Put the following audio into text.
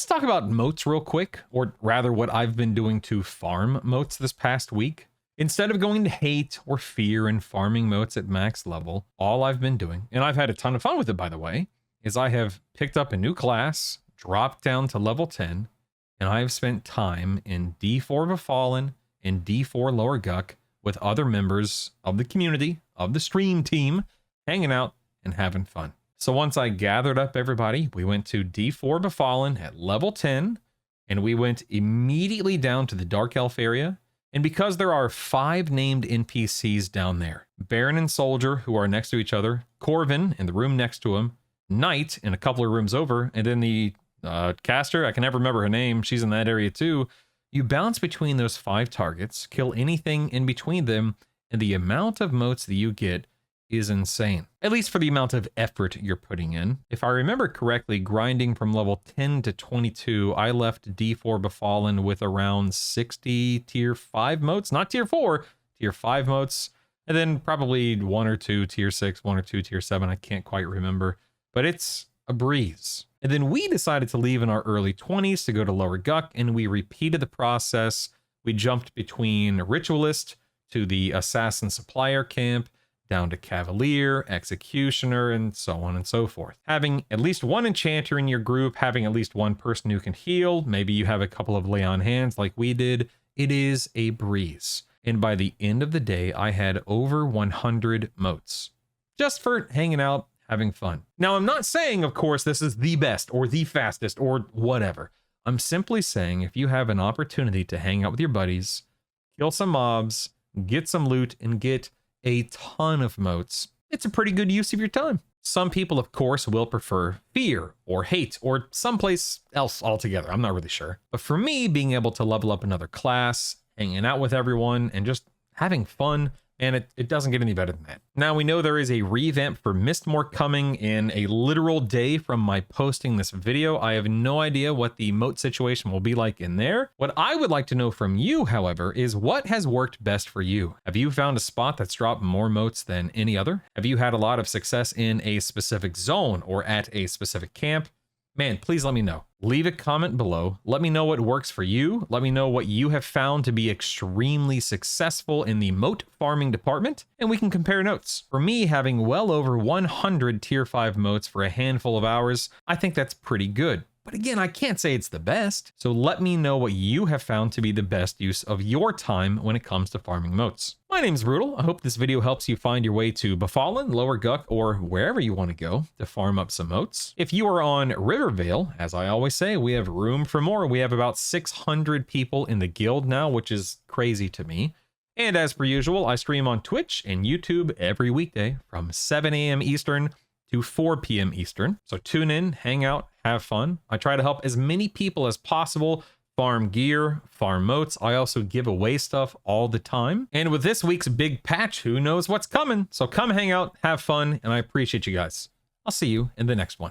let's talk about motes real quick, or rather what I've been doing to farm motes this past week. Instead of going to hate or fear and farming motes at max level, all I've been doing, and I've had a ton of fun with it by the way, is I have picked up a new class, dropped down to level 10, and I have spent time in D4 Befallen and D4 Lower Guk with other members of the community, of the stream team, hanging out and having fun. So once I gathered up everybody, we went to D4 Befallen at level 10, and we went immediately down to the Dark Elf area. And because there are 5 named NPCs down there, Baron and Soldier, who are next to each other, Corvin in the room next to him, Knight in a couple of rooms over, and then the caster, I can never remember her name, she's in that area too. You bounce between those 5 targets, kill anything in between them, and the amount of motes that you get is insane. At least for the amount of effort you're putting in. If I remember correctly, grinding from level 10 to 22, I left D4 Befallen with around 60 tier 5 motes, not tier 4, tier 5 motes, and then probably 1 or 2 tier 6, 1 or 2 tier 7, I can't quite remember, but it's a breeze. And then we decided to leave in our early 20s to go to Lower Guk, and we repeated the process. We jumped between Ritualist to the Assassin Supplier camp, down to Cavalier, Executioner, and so on and so forth. Having at least one Enchanter in your group, having at least one person who can heal, maybe you have a couple of lay on hands like we did, it is a breeze. And by the end of the day, I had over 100 motes. Just for hanging out, having fun. Now, I'm not saying, of course, this is the best or the fastest or whatever. I'm simply saying if you have an opportunity to hang out with your buddies, kill some mobs, get some loot, and get a ton of motes, it's a pretty good use of your time. Some people, of course, will prefer fear or hate or someplace else altogether. I'm not really sure. But for me, being able to level up another class, hanging out with everyone, and just having fun, and it doesn't get any better than that. Now, we know there is a revamp for Mistmore coming in a literal day from my posting this video. I have no idea what the mote situation will be like in there. What I would like to know from you, however, is what has worked best for you? Have you found a spot that's dropped more motes than any other? Have you had a lot of success in a specific zone or at a specific camp? Man, please let me know. Leave a comment below. Let me know what works for you. Let me know what you have found to be extremely successful in the mote farming department, and we can compare notes. For me, having well over 100 tier 5 motes for a handful of hours, I think that's pretty good. But again, I can't say it's the best. So let me know what you have found to be the best use of your time when it comes to farming motes. My name's Brutal. I hope this video helps you find your way to Befallen, Lower Guk, or wherever you want to go to farm up some motes. If you are on Rivervale, as I always say, we have room for more. We have about 600 people in the guild now, which is crazy to me. And as per usual, I stream on Twitch and YouTube every weekday from 7 a.m. Eastern to 4 p.m. Eastern. So tune in, hang out, have fun. I try to help as many people as possible farm gear, farm motes. I also give away stuff all the time. And with this week's big patch, who knows what's coming? So come hang out, have fun, and I appreciate you guys. I'll see you in the next one.